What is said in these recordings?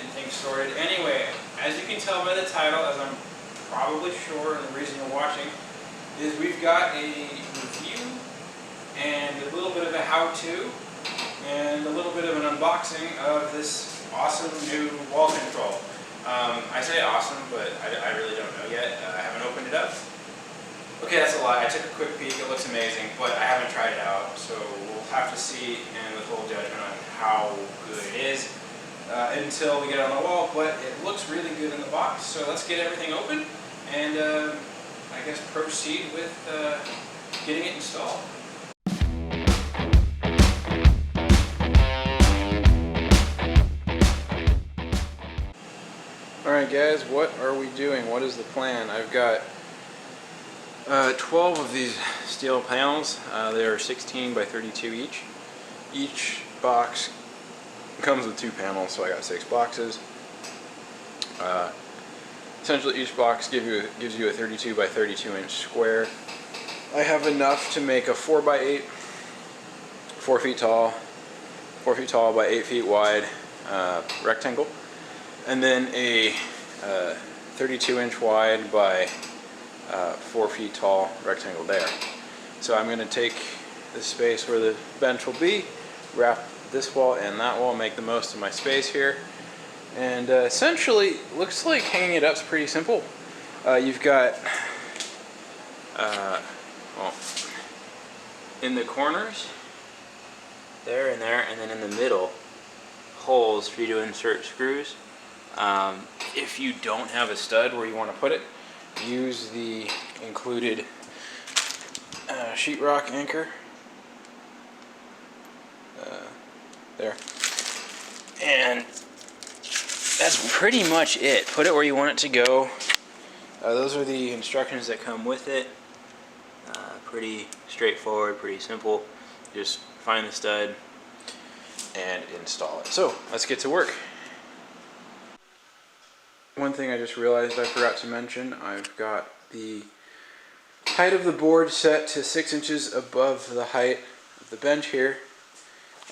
getting things sorted. Anyway, as you can tell by the title, as I'm probably sure, and the reason you're watching, is we've got a review and a little bit of a how-to and a little bit of an unboxing of this awesome new wall control. I say awesome, but I really don't know yet. I haven't opened it up. Okay, that's a lie. I took a quick peek. It looks amazing, but I haven't tried it out, so we'll have to see and withhold judgment on how good it is until we get it on the wall. But it looks really good in the box, so let's get everything open and I guess proceed with getting it installed. Alright guys, what are we doing? What is the plan? I've got 12 of these steel panels. They are 16 by 32 each. Each box comes with 2 panels, so I got 6 boxes. Essentially each box gives you a 32 by 32 inch square. I have enough to make a 4 by 8, 4 feet tall by 8 feet wide rectangle, and then a 32 inch wide by 4 feet tall rectangle there. So I'm going to take the space where the bench will be, wrap this wall and that wall, make the most of my space here, and essentially looks like hanging it up is pretty simple. You've got well, in the corners there and there, and then in the middle, holes for you to insert screws. If you don't have a stud where you want to put it, use the included sheetrock anchor there, and that's pretty much it. Put it where you want it to go. Those are the instructions that come with it. Pretty straightforward, pretty simple. Just find the stud and install it. So let's get to work. One thing I just realized I forgot to mention, I've got the height of the board set to 6 inches above the height of the bench here,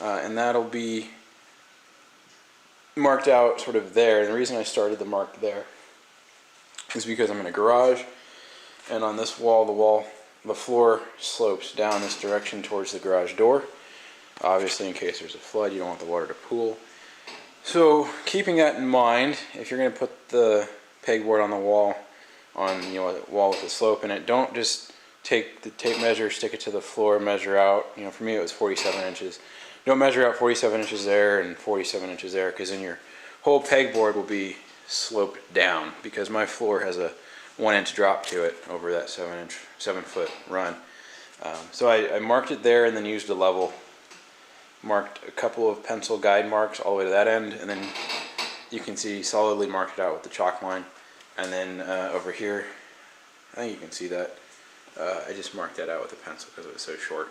and that'll be marked out sort of there. And the reason I started the mark there is because I'm in a garage, and on this wall, the floor slopes down this direction towards the garage door. Obviously, in case there's a flood, you don't want the water to pool. So, keeping that in mind, if you're going to put the pegboard on the wall, on a wall with a slope in it, don't just take the tape measure, stick it to the floor, measure out. For me it was 47 inches. Don't measure out 47 inches there and 47 inches there, because then your whole pegboard will be sloped down, because my floor has a 1 inch drop to it over that 7 foot run. So I marked it there and then used a level. Marked a couple of pencil guide marks all the way to that end, and then you can see solidly marked it out with the chalk line. And then over here, I think you can see that, I just marked that out with a pencil because it was so short.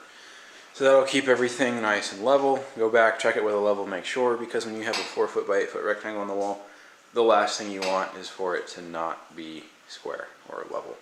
So that'll keep everything nice and level. Go back, check it with a level, make sure, because when you have a 4 foot by 8 foot rectangle on the wall, the last thing you want is for it to not be square or level.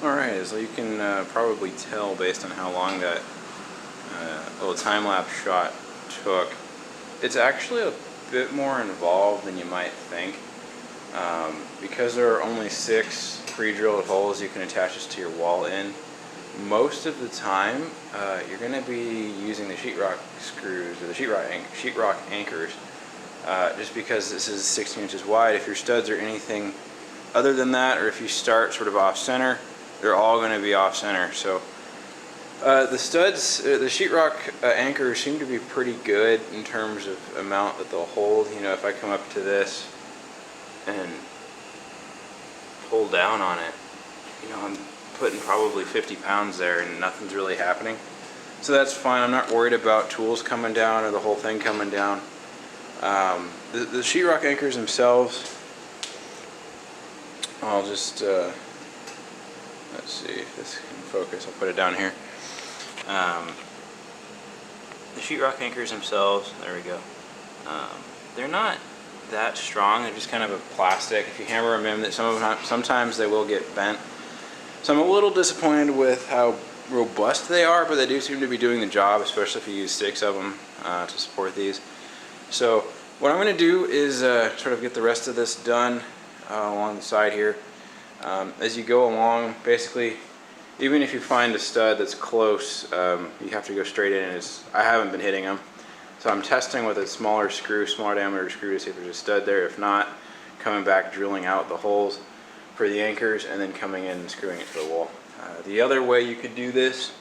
Alright, so you can probably tell based on how long that little time-lapse shot took, it's actually a bit more involved than you might think. Because there are only 6 pre-drilled holes you can attach this to your wall in, most of the time you're going to be using the sheetrock screws, or the sheetrock anchors, just because this is 16 inches wide. If your studs are anything other than that, or if you start sort of off-center, they're all going to be off-center. So the studs, the sheetrock anchors seem to be pretty good in terms of amount that they'll hold. If I come up to this and pull down on it, I'm putting probably 50 pounds there and nothing's really happening. So that's fine. I'm not worried about tools coming down or the whole thing coming down. The sheetrock anchors themselves, I'll just let's see if this can focus. I'll put it down here. the sheetrock anchors themselves, there we go, they're not that strong. They're just kind of a plastic. If you hammer them in, that sometimes they will get bent. So I'm a little disappointed with how robust they are, but they do seem to be doing the job, especially if you use 6 of them to support these. So what I'm going to do is sort of get the rest of this done along the side here. As you go along, basically, even if you find a stud that's close, you have to go straight in. I haven't been hitting them. So I'm testing with a smaller diameter screw to see if there's a stud there. If not, coming back, drilling out the holes for the anchors, and then coming in and screwing it to the wall. The other way you could do this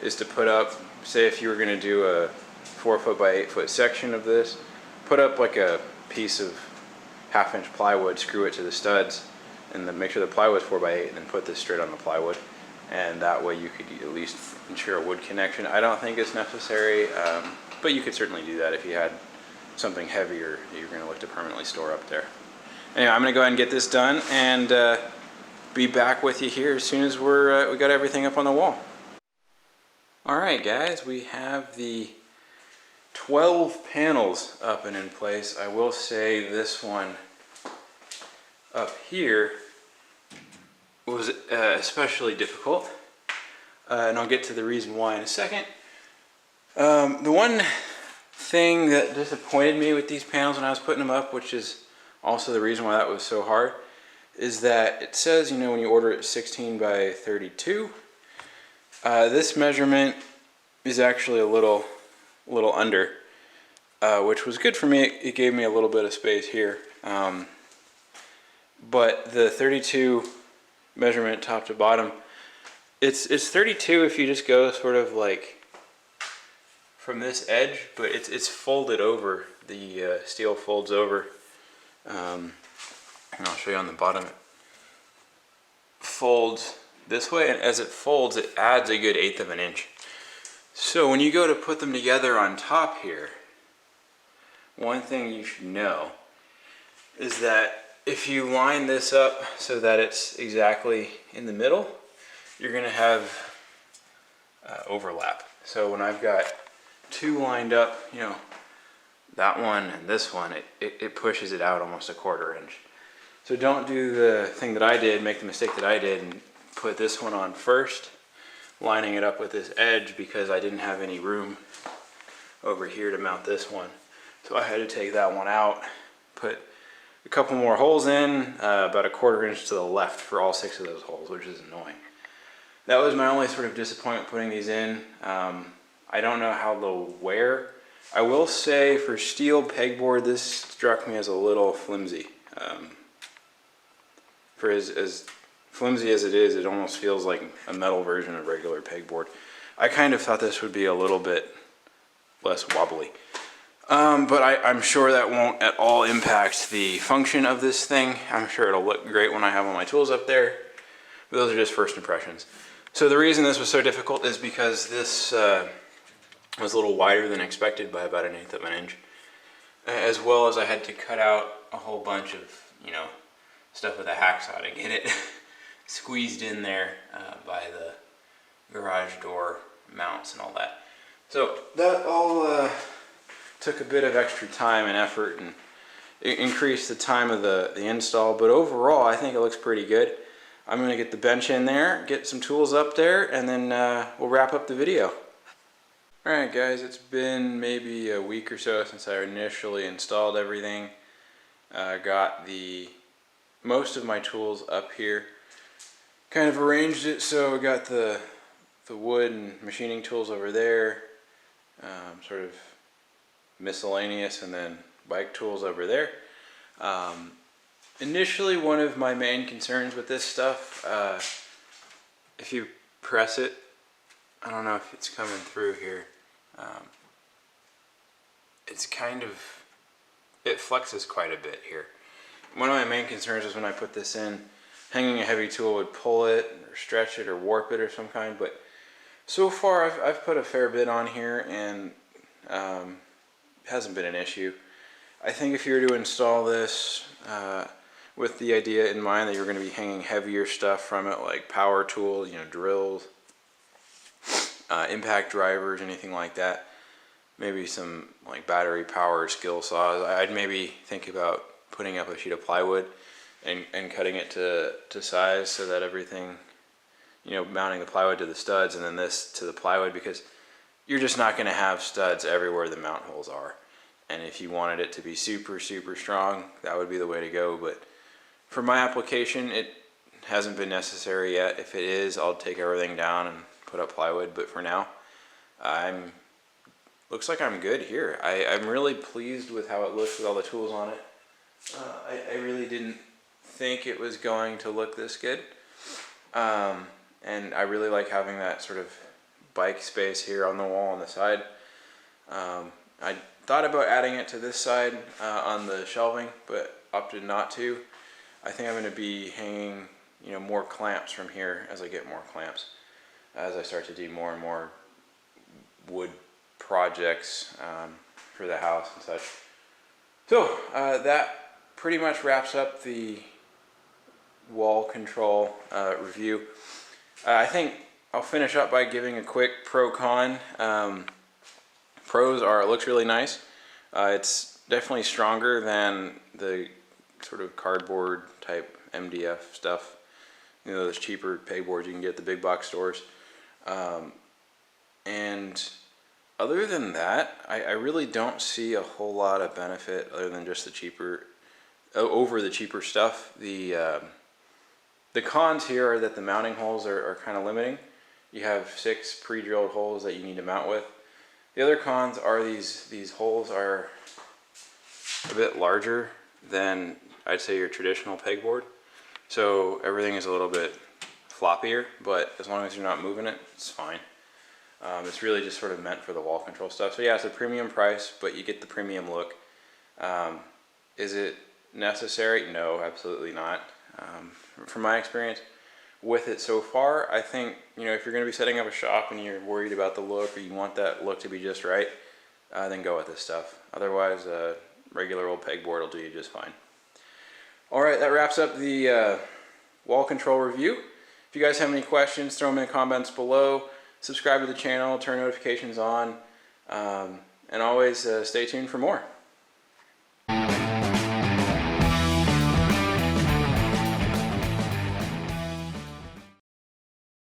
is to put up, say if you were going to do a 4 foot by 8 foot section of this, put up like a piece of 1/2 inch plywood, screw it to the studs, and then make sure the plywood's 4 by 8, and then put this straight on the plywood. And that way you could at least ensure a wood connection. I don't think it's necessary, but you could certainly do that if you had something heavier that you're going to look to permanently store up there. Anyway, I'm going to go ahead and get this done and be back with you here as soon as we got everything up on the wall. Alright guys, we have the 12 panels up and in place. I will say this one up here was especially difficult, and I'll get to the reason why in a second. The one thing that disappointed me with these panels when I was putting them up, which is also the reason why that was so hard, is that it says, you know, when you order it 16 by 32, this measurement is actually a little under, which was good for me. It gave me a little bit of space here, but the 32 measurement top to bottom, it's 32 if you just go sort of like from this edge, but it's folded over. The steel folds over, and I'll show you on the bottom. It folds this way, and as it folds, it adds a good 1/8 of an inch. So when you go to put them together on top here, one thing you should know is that if you line this up so that it's exactly in the middle, you're going to have overlap. So when I've got 2 lined up, you know, that one and this one, it pushes it out almost a 1/4 inch. So don't do the thing that I did, make the mistake that I did, and put this one on first, lining it up with this edge, because I didn't have any room over here to mount this one. So I had to take that one out, put a couple more holes in, about a 1/4 inch to the left for all 6 of those holes, which is annoying. That was my only sort of disappointment putting these in. I don't know how they'll wear. I will say for steel pegboard, this struck me as a little flimsy. For as flimsy as it is, it almost feels like a metal version of regular pegboard. I kind of thought this would be a little bit less wobbly. But I'm sure that won't at all impact the function of this thing. I'm sure it'll look great when I have all my tools up there. But those are just first impressions. So the reason this was so difficult is because this was a little wider than expected by about 1/8 of an inch. As well as I had to cut out a whole bunch of, you know, stuff with a hacksaw to get it squeezed in there by the garage door mounts and all that. So that all took a bit of extra time and effort, and it increased the time of the install, but overall I think it looks pretty good. I'm going to get the bench in there, get some tools up there, and then we'll wrap up the video. Alright guys, it's been maybe a week or so since I initially installed everything. Got most of my tools up here. Kind of arranged it so I got the wood and machining tools over there, sort of miscellaneous, and then bike tools over there. Initially, one of my main concerns with this stuff, if you press it, I don't know if it's coming through here, it's kind of, it flexes quite a bit here. One of my main concerns is when I put this in, hanging a heavy tool would pull it or stretch it or warp it or some kind, but so far I've put a fair bit on here, and it hasn't been an issue. I think if you were to install this with the idea in mind that you're going to be hanging heavier stuff from it, like power tools, you know, drills, impact drivers, anything like that, maybe some like battery power skill saws. I'd maybe think about putting up a sheet of plywood and cutting it to size so that everything, you know, mounting the plywood to the studs and then this to the plywood, because you're just not going to have studs everywhere the mount holes are. And if you wanted it to be super strong, that would be the way to go. But for my application, it hasn't been necessary yet. If it is, I'll take everything down and put up plywood. But for now, looks like I'm good here. I'm really pleased with how it looks with all the tools on it. I really didn't think it was going to look this good. And I really like having that sort of bike space here on the wall on the side. I thought about adding it to this side on the shelving, but opted not to. I think I'm going to be hanging, you know, more clamps from here as I get more clamps, as I start to do more and more wood projects for the house and such. So that pretty much wraps up the wall control review. I think I'll finish up by giving a quick pro-con. Pros are, it looks really nice. It's definitely stronger than the sort of cardboard type MDF stuff. You know, those cheaper pegboards you can get at the big box stores. And other than that, I really don't see a whole lot of benefit other than just the cheaper, over the cheaper stuff. The cons here are that the mounting holes are kind of limiting. You have 6 pre-drilled holes that you need to mount with. The other cons are these holes are a bit larger than I'd say your traditional pegboard. So everything is a little bit floppier, but as long as you're not moving it, it's fine. It's really just sort of meant for the wall control stuff. So yeah, it's a premium price, but you get the premium look. Is it necessary? No, absolutely not. From my experience with it so far, I think, you know, if you're going to be setting up a shop and you're worried about the look or you want that look to be just right, then go with this stuff. Otherwise, regular old pegboard will do you just fine. All right, that wraps up the wall control review. If you guys have any questions, throw them in the comments below. Subscribe to the channel, turn notifications on, and always stay tuned for more.